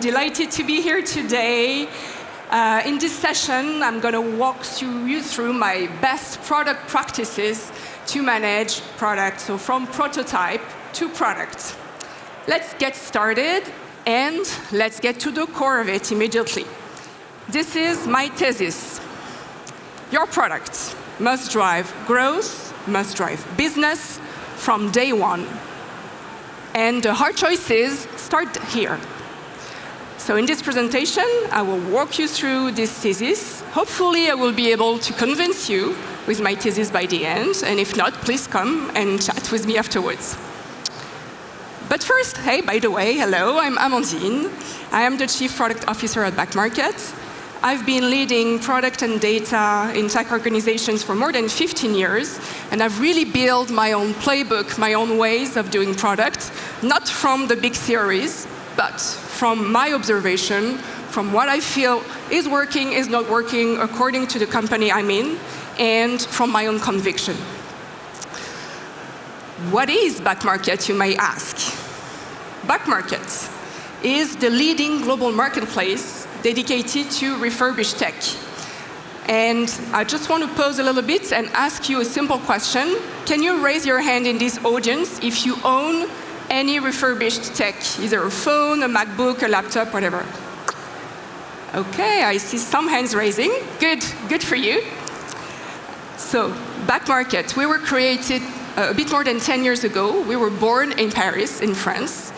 delighted to be here today. In this session, I'm going to walk you through my best product practices to manage products, so from prototype to product. Let's get started, and let's get to the core of it immediately. This is my thesis. Your product must drive growth, must drive business from day one. And the hard choices start here. So in this presentation, I will walk you through this thesis. Hopefully, I will be able to convince you with my thesis by the end. And if not, please come and chat with me afterwards. But first, hey, by the way, hello, I'm Amandine. I am the Chief Product Officer at BackMarket. I've been leading product and data in tech organizations for more than 15 years, and I've really built my own playbook, my own ways of doing product, not from the big theories, but from my observation, from what I feel is working, is not working according to the company I'm in, and from my own conviction. What is BackMarket, you may ask? BackMarket is the leading global marketplace dedicated to refurbished tech. And I just want to pause a little bit and ask you a simple question. Can you raise your hand in this audience if you own any refurbished tech, either a phone, a MacBook, a laptop, whatever? Okay, I see some hands raising. Good for you. So, BackMarket, we were created a bit more than 10 years ago. We were born in Paris, in France.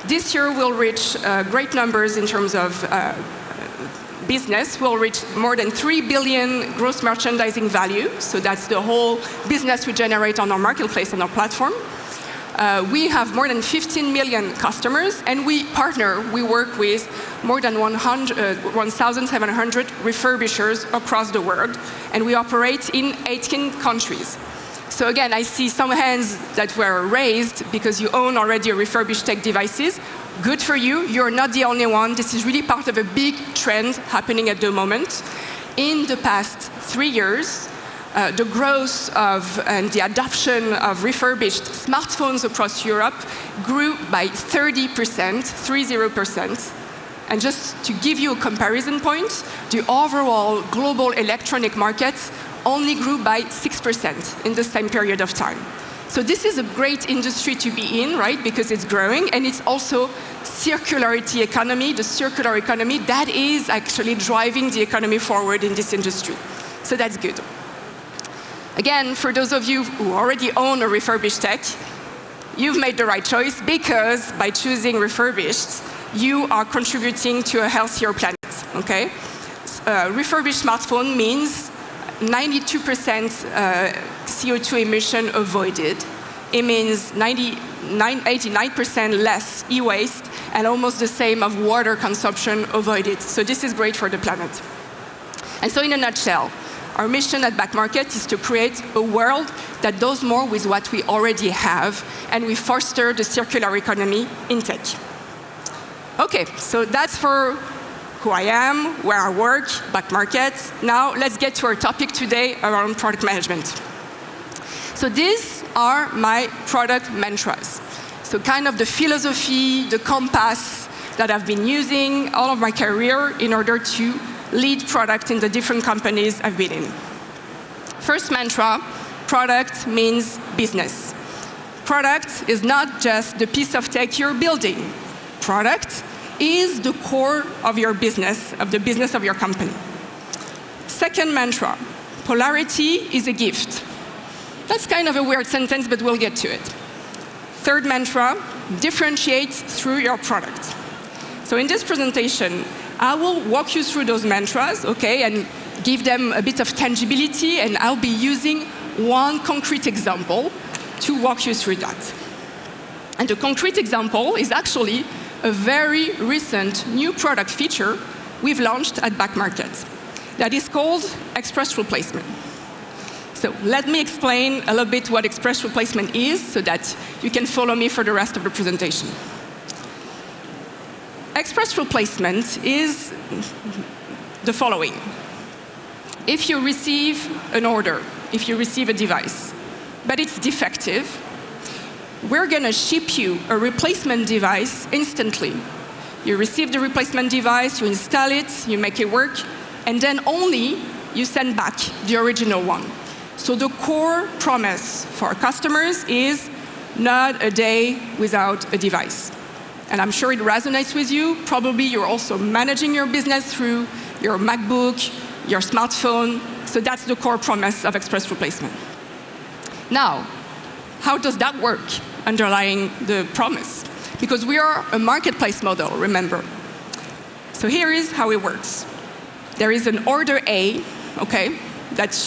This year, we'll reach great numbers in terms of business. We'll reach more than 3 billion gross merchandising value. So that's the whole business we generate on our marketplace and our platform. We have more than 15 million customers, and we work with more than 1,700 refurbishers across the world, and we operate in 18 countries. So again, I see some hands that were raised because you own already a refurbished tech devices. Good for you. You're not the only one. This is really part of a big trend happening at the moment. In the past 3 years, the growth of and the adoption of refurbished smartphones across Europe grew by 30%, 30%. And just to give you a comparison point, the overall global electronic market only grew by 6% in the same period of time. So this is a great industry to be in, right? Because it's growing, and it's also circularity economy, the circular economy, that is actually driving the economy forward in this industry. So that's good. Again, for those of you who already own a refurbished tech, you've made the right choice, because by choosing refurbished, you are contributing to a healthier planet, okay? Refurbished smartphone means 92% CO2 emission avoided. It means 89% less e-waste and almost the same of water consumption avoided. So this is great for the planet. And so in a nutshell, our mission at BackMarket is to create a world that does more with what we already have, and we foster the circular economy in tech. Okay, so that's for who I am, where I work, BackMarket. Now let's get to our topic today around product management. So these are my product mantras. So kind of the philosophy, the compass that I've been using all of my career in order to lead product in the different companies I've been in. First mantra, product means business. Product is not just the piece of tech you're building. Product is the core of your business, of the business of your company. Second mantra, polarity is a gift. That's kind of a weird sentence, but we'll get to it. Third mantra, differentiate through your product. So in this presentation, I will walk you through those mantras, okay, and give them a bit of tangibility, and I'll be using one concrete example to walk you through that. And the concrete example is actually a very recent new product feature we've launched at BackMarket that is called express replacement. So let me explain a little bit what express replacement is so that you can follow me for the rest of the presentation. Express replacement is the following. If you receive an order, if you receive a device, but it's defective, we're going to ship you a replacement device instantly You receive the replacement device, you install it, you make it work, and then only you send back the original one. So the core promise for our customers is not a day without a device. And I'm sure it resonates with you. Probably you're also managing your business through your MacBook, your smartphone. So that's the core promise of express replacement. Now, how does that work underlying the promise? Because we are a marketplace model, remember. So here is how it works. There is an order A, okay, that is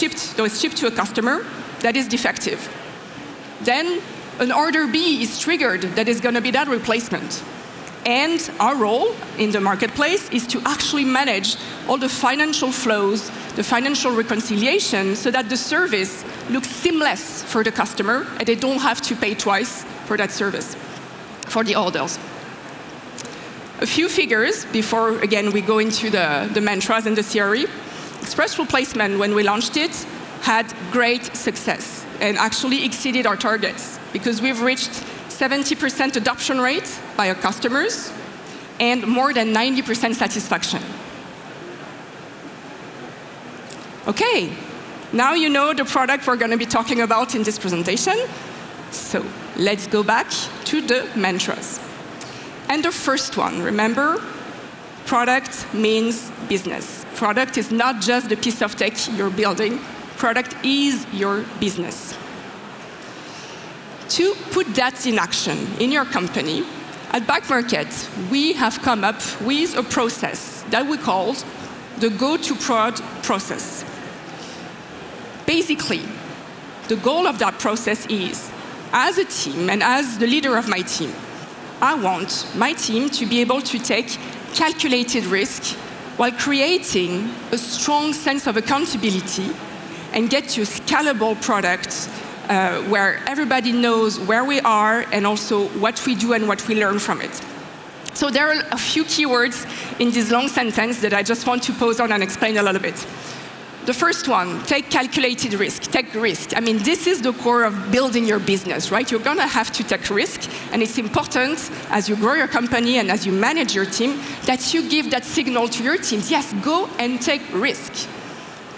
shipped to a customer that is defective. Then an order B is triggered that is going to be that replacement. And our role in the marketplace is to actually manage all the financial flows, the financial reconciliation, so that the service looks seamless for the customer and they don't have to pay twice for that service, for the orders. A few figures before, again, we go into the mantras and the theory. Express replacement, when we launched it, had great success and actually exceeded our targets because we've reached 70% adoption rate by our customers and more than 90% satisfaction. Okay, now you know the product we're going to be talking about in this presentation. So let's go back to the mantras. And the first one, remember, product means business. Product is not just the piece of tech you're building. Product is your business. To put that in action in your company, at Back Market, we have come up with a process that we call the go-to-prod process. Basically, the goal of that process is, as a team and as the leader of my team, I want my team to be able to take calculated risk while creating a strong sense of accountability and get to a scalable product where everybody knows where we are and also what we do and what we learn from it. So there are a few keywords in this long sentence that I just want to pause on and explain a little bit. The first one, take calculated risk, take risk. I mean, this is the core of building your business, right? You're gonna have to take risk, and it's important as you grow your company and as you manage your team that you give that signal to your teams. Yes, go and take risk.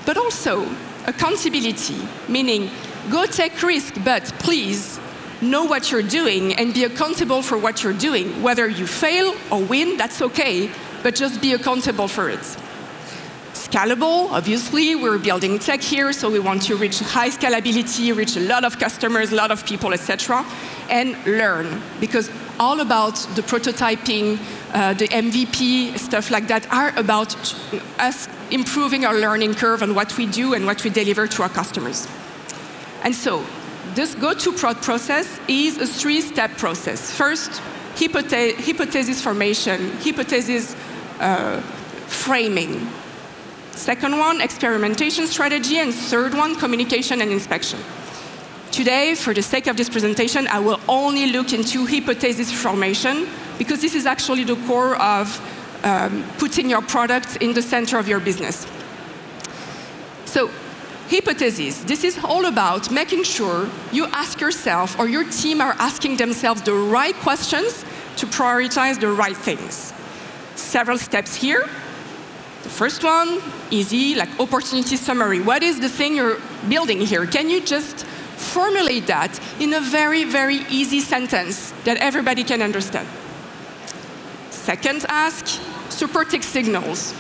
But also, accountability, meaning go take risk, but please know what you're doing and be accountable for what you're doing. Whether you fail or win, that's okay, but just be accountable for it. Scalable, obviously, we're building tech here, so we want to reach high scalability, reach a lot of customers, a lot of people, etc., and learn, because all about the prototyping, the MVP, stuff like that, are about us improving our learning curve on what we do and what we deliver to our customers. And so, this go-to-prod process is a three-step process. First, hypothesis formation, hypothesis framing. Second one, experimentation strategy, and third one, communication and inspection. Today, for the sake of this presentation, I will only look into hypothesis formation because this is actually the core of putting your product in the center of your business. So, hypothesis, this is all about making sure you ask yourself or your team are asking themselves the right questions to prioritize the right things. Several steps here. The first one, easy, like opportunity summary. What is the thing you're building here? Can you just formulate that in a very, very easy sentence that everybody can understand? Second ask, supporting signals.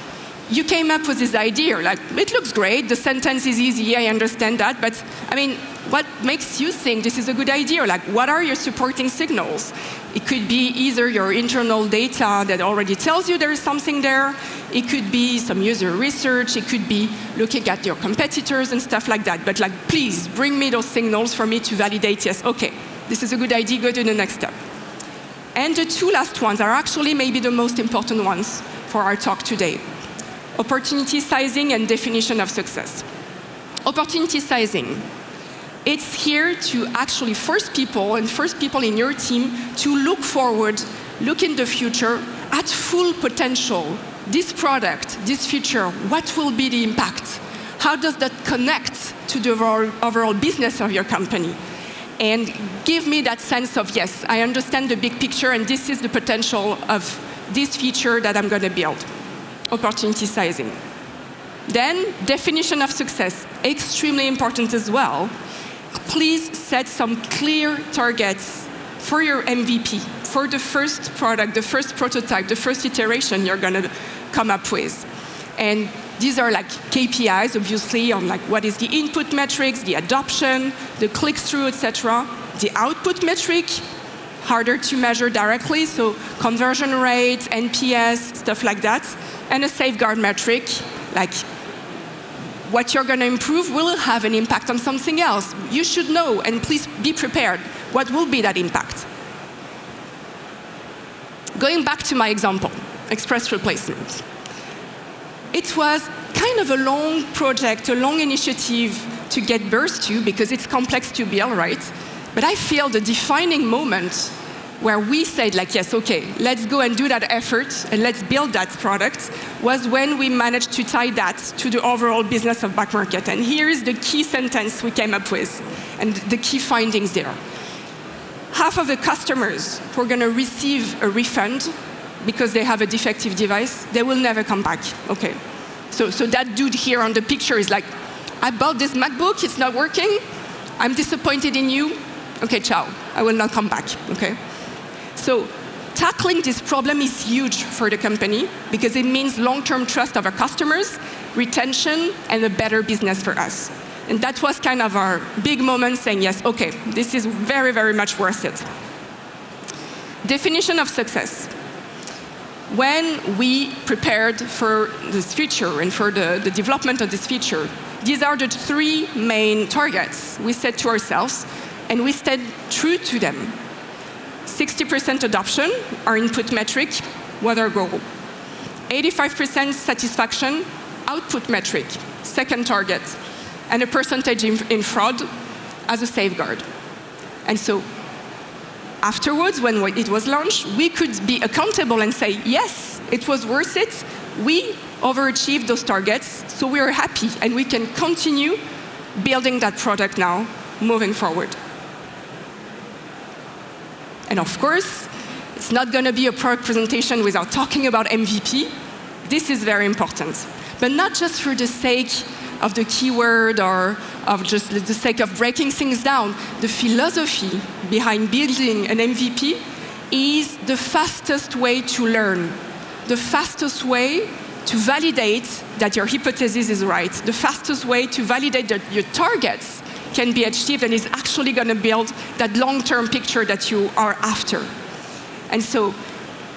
You came up with this idea, like, it looks great, the sentence is easy, I understand that, but, I mean, what makes you think this is a good idea? Like, what are your supporting signals? It could be either your internal data that already tells you there is something there, it could be some user research, it could be looking at your competitors and stuff like that, but like, please, bring me those signals for me to validate, yes, okay, this is a good idea, go to the next step. And the two last ones are actually maybe the most important ones for our talk today. Opportunity sizing and definition of success. Opportunity sizing. It's here to actually force people in your team to look forward, look in the future at full potential. This product, this feature, what will be the impact? How does that connect to the overall business of your company? And give me that sense of, yes, I understand the big picture and this is the potential of this feature that I'm going to build. Opportunity sizing. Then, definition of success, extremely important as well. Please set some clear targets for your MVP, for the first product, the first prototype, the first iteration you're going to come up with. And these are like KPIs, obviously, on like what is the input metrics, the adoption, the click-through, etc. The output metric, harder to measure directly, so conversion rate, NPS, stuff like that. And a safeguard metric, like what you're going to improve will have an impact on something else. You should know, and please be prepared. What will be that impact? Going back to my example, express replacement. It was kind of a long project, a long initiative to get birth to, because it's complex to build, right? But I feel the defining moment where we said, like, yes, okay, let's go and do that effort, and let's build that product, was when we managed to tie that to the overall business of back market. And here is the key sentence we came up with, and the key findings there. Half of the customers who are going to receive a refund because they have a defective device, they will never come back. Okay. So that dude here on the picture is like, I bought this MacBook, it's not working, I'm disappointed in you. Okay, ciao, I will not come back. Okay. So tackling this problem is huge for the company because it means long-term trust of our customers, retention, and a better business for us. And that was kind of our big moment saying, yes, okay, this is very, very much worth it. Definition of success. When we prepared for this feature and for the development of this feature, these are the three main targets we set to ourselves, and we stayed true to them. 60% adoption, our input metric, was our goal. 85% satisfaction, output metric, second target, and a percentage in fraud as a safeguard. And so afterwards, when it was launched, we could be accountable and say, yes, it was worth it. We overachieved those targets, so we are happy, and we can continue building that product now, moving forward. And of course, it's not going to be a product presentation without talking about MVP. This is very important, but not just for the sake of the keyword or of just the sake of breaking things down. The philosophy behind building an MVP is the fastest way to learn, the fastest way to validate that your hypothesis is right, the fastest way to validate that your targets can be achieved and is actually going to build that long-term picture that you are after. And so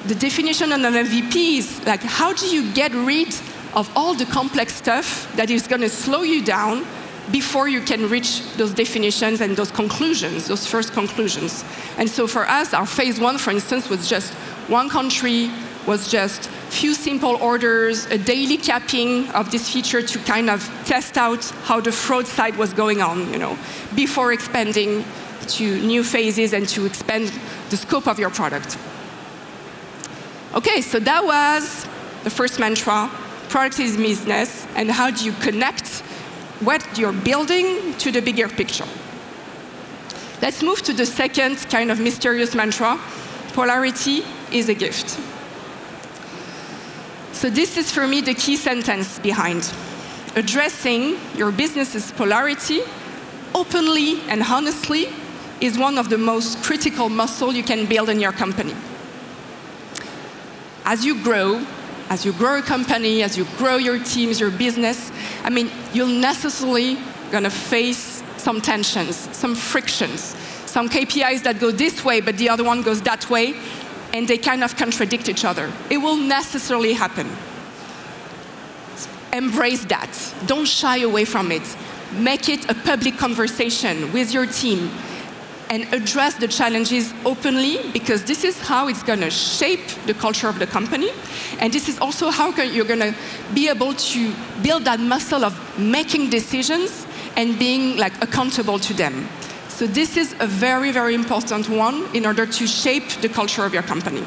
the definition of an MVP is like, how do you get rid of all the complex stuff that is going to slow you down before you can reach those definitions and those conclusions, those first conclusions. And so for us, our phase one, for instance, was just one country, was just few simple orders, a daily capping of this feature to kind of test out how the fraud side was going on, before expanding to new phases and to expand the scope of your product. Okay, so that was the first mantra. Product is business, and how do you connect what you're building to the bigger picture? Let's move to the second kind of mysterious mantra. Polarity is a gift. So this is, for me, the key sentence behind. Addressing your business's polarity openly and honestly is one of the most critical muscles you can build in your company. As you grow a company, as you grow your teams, your business, you're necessarily going to face some tensions, some frictions, some KPIs that go this way, but the other one goes that way, and they kind of contradict each other. It will necessarily happen. Embrace that. Don't shy away from it. Make it a public conversation with your team and address the challenges openly, because this is how it's going to shape the culture of the company. And this is also how you're going to be able to build that muscle of making decisions and being accountable to them. So this is a very, very important one in order to shape the culture of your company.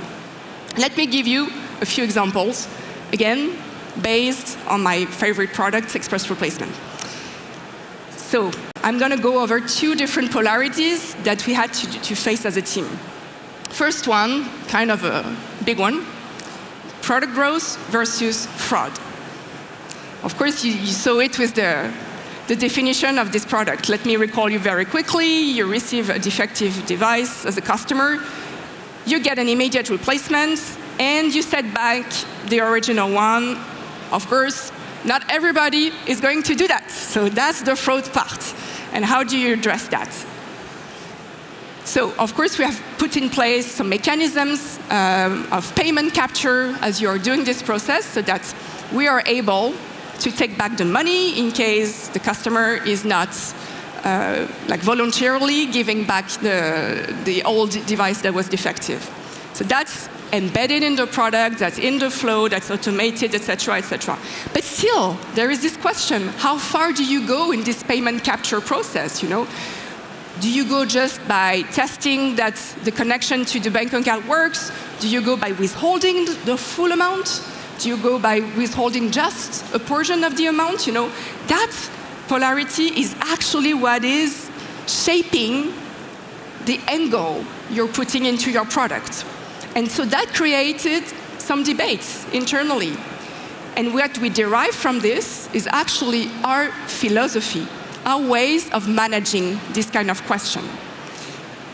Let me give you a few examples, again, based on my favorite product, express replacement. So I'm going to go over two different polarities that we had to face as a team. First one, kind of a big one, product growth versus fraud. Of course, you saw it with the definition of this product. Let me recall you very quickly. You receive a defective device as a customer. You get an immediate replacement, and you set back the original one. Of course, not everybody is going to do that. So that's the fraud part. And how do you address that? So, of course, we have put in place some mechanisms of payment capture as you are doing this process so that we are able to take back the money in case the customer is not voluntarily giving back the old device that was defective. So that's embedded in the product, that's in the flow, that's automated, et cetera, et cetera. But still, there is this question, how far do you go in this payment capture process, Do you go just by testing that the connection to the bank account works? Do you go by withholding the full amount? Do you go by withholding just a portion of the amount? That polarity is actually what is shaping the end goal you're putting into your product. And so that created some debates internally. And what we derive from this is actually our philosophy, our ways of managing this kind of question.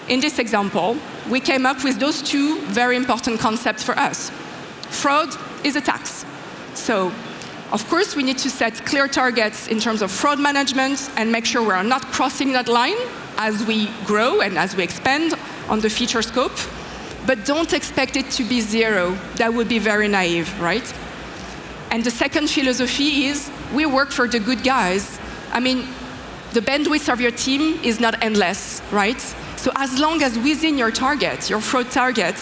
In this example, we came up with those two very important concepts for us. Fraud is a tax. So, of course, we need to set clear targets in terms of fraud management and make sure we are not crossing that line as we grow and as we expand on the feature scope. But don't expect it to be zero. That would be very naive, right? And the second philosophy is we work for the good guys. The bandwidth of your team is not endless, right? So as long as within your target, your fraud target,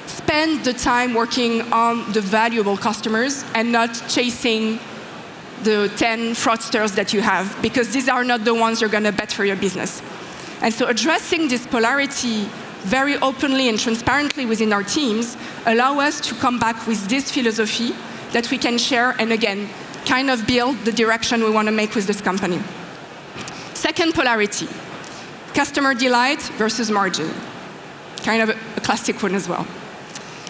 spend the time working on the valuable customers and not chasing the 10 fraudsters that you have, because these are not the ones you're going to bet for your business. And so addressing this polarity very openly and transparently within our teams allow us to come back with this philosophy that we can share and, again, kind of build the direction we want to make with this company. Second polarity, customer delight versus margin. Kind of a classic one as well.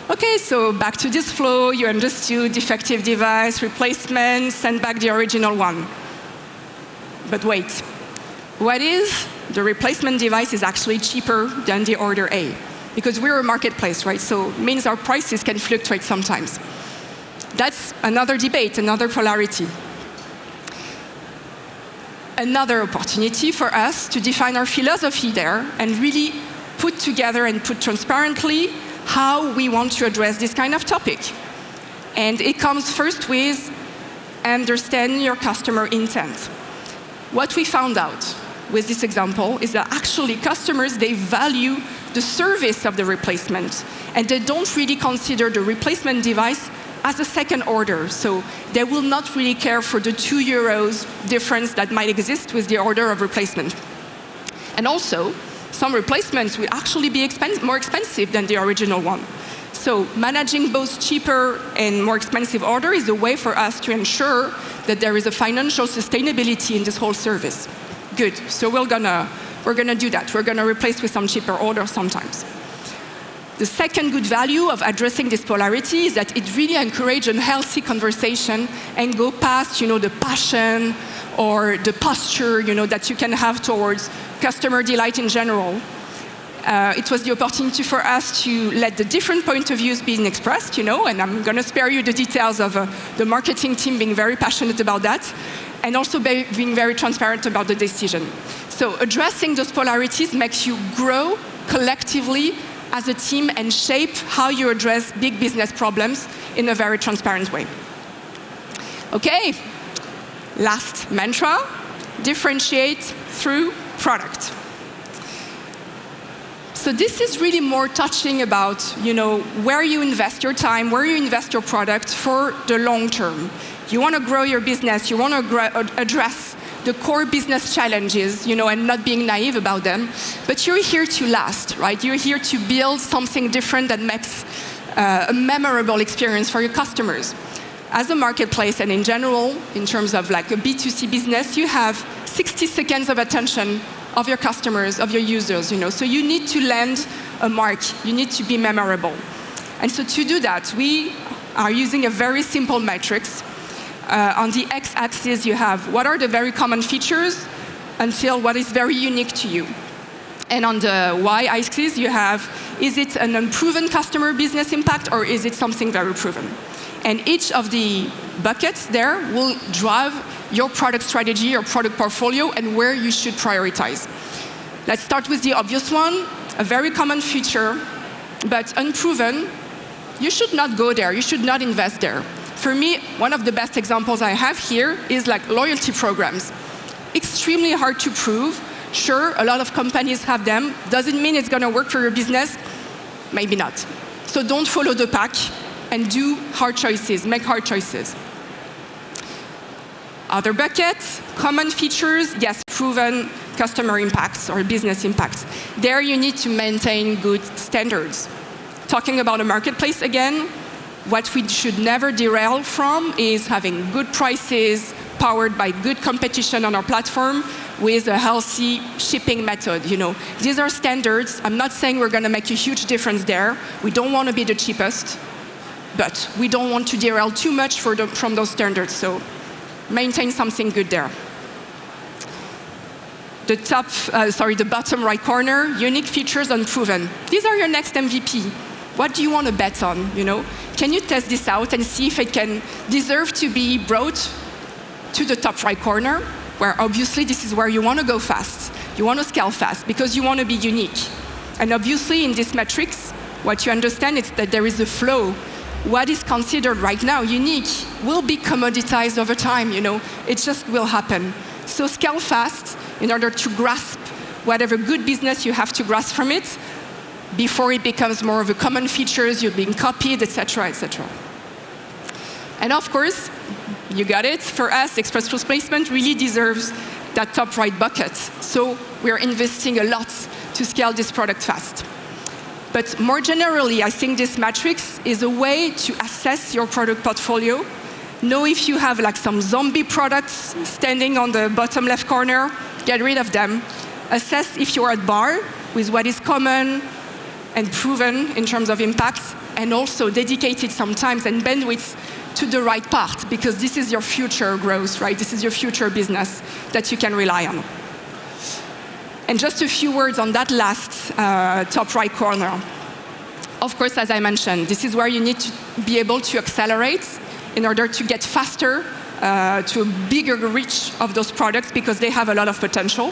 Okay, so back to this flow, you understood defective device, replacement, send back the original one. But wait, what if the replacement device is actually cheaper than the order A? Because we're a marketplace, right? So it means our prices can fluctuate sometimes. That's another debate, another polarity. Another opportunity for us to define our philosophy there and really put together and put transparently how we want to address this kind of topic. And it comes first with understanding your customer intent. What we found out with this example is that actually customers, they value the service of the replacement, and they don't really consider the replacement device as a second order. So they will not really care for the €2 difference that might exist with the order of replacement. And also, some replacements will actually be more expensive than the original one. So managing both cheaper and more expensive order is a way for us to ensure that there is a financial sustainability in this whole service. Good, so we're gonna do that. We're gonna replace with some cheaper order sometimes. The second good value of addressing this polarity is that it really encourages a healthy conversation and go past, the passion or the posture, that you can have towards customer delight in general. It was the opportunity for us to let the different point of views be expressed, and I'm going to spare you the details of the marketing team being very passionate about that, and also being very transparent about the decision. So addressing those polarities makes you grow collectively as a team and shape how you address big business problems in a very transparent way. Okay, last mantra, differentiate through product. So this is really more touching about, where you invest your time, where you invest your product for the long term. You want to grow your business, you want to address the core business challenges, and not being naive about them. But you're here to last, right? You're here to build something different that makes a memorable experience for your customers. As a marketplace and in general, in terms of like a B2C business, you have 60 seconds of attention of your customers, of your users, So you need to land a mark. You need to be memorable. And so to do that, we are using a very simple matrix. On the x-axis, you have what are the very common features until what is very unique to you. And on the y-axis, you have, is it an unproven customer business impact, or is it something very proven? And each of the buckets there will drive your product strategy, your product portfolio, and where you should prioritize. Let's start with the obvious one, a very common feature, but unproven. You should not go there. You should not invest there. For me, one of the best examples I have here is like loyalty programs. Extremely hard to prove. Sure, a lot of companies have them. Does it mean it's going to work for your business? Maybe not. So don't follow the pack and do hard choices, make hard choices. Other buckets, common features, yes, proven customer impacts or business impacts. There you need to maintain good standards. Talking about a marketplace again, what we should never derail from is having good prices powered by good competition on our platform with a healthy shipping method. These are standards. I'm not saying we're going to make a huge difference there. We don't want to be the cheapest, but we don't want to derail too much from those standards. So maintain something good there. The bottom right corner, unique features unproven. These are your next MVP. What do you want to bet on? Can you test this out and see if it can deserve to be brought to the top right corner, where obviously this is where you want to go fast. You want to scale fast because you want to be unique. And obviously in this matrix, what you understand is that there is a flow. What is considered right now unique will be commoditized over time. It just will happen. So scale fast in order to grasp whatever good business you have to grasp from it before it becomes more of a common features, you're being copied, etc., etc. And of course, you got it. For us, Express Post Placement really deserves that top right bucket. So we're investing a lot to scale this product fast. But more generally, I think this matrix is a way to assess your product portfolio. Know if you have like some zombie products standing on the bottom left corner, get rid of them. Assess if you're at bar with what is common and proven in terms of impact, and also dedicated sometimes and bandwidth to the right part, because this is your future growth, right? This is your future business that you can rely on. And just a few words on that last top right corner. Of course, as I mentioned, this is where you need to be able to accelerate in order to get faster to a bigger reach of those products because they have a lot of potential.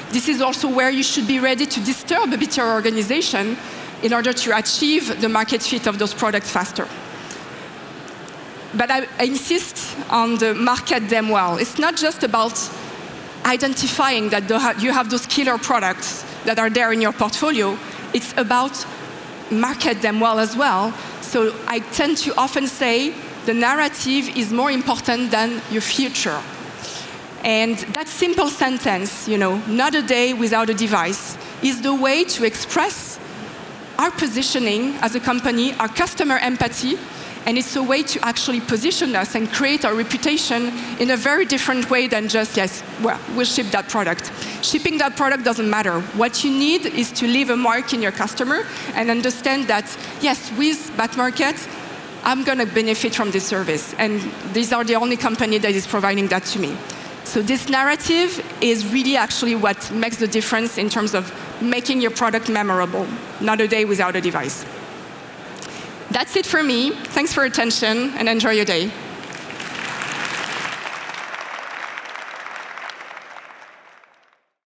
This is also where you should be ready to disturb a bit your organization in order to achieve the market fit of those products faster. But I insist on the market them well. It's not just about identifying that you have those killer products that are there in your portfolio. It's about market them well as well. So I tend to often say the narrative is more important than your future. And that simple sentence, not a day without a device, is the way to express our positioning as a company, our customer empathy, and it's a way to actually position us and create our reputation in a very different way than just, yes, well, we'll ship that product. Shipping that product doesn't matter. What you need is to leave a mark in your customer and understand that, yes, with Backmarket, I'm going to benefit from this service. And these are the only company that is providing that to me. So this narrative is really actually what makes the difference in terms of making your product memorable, not a day without a device. That's it for me. Thanks for your attention, and enjoy your day.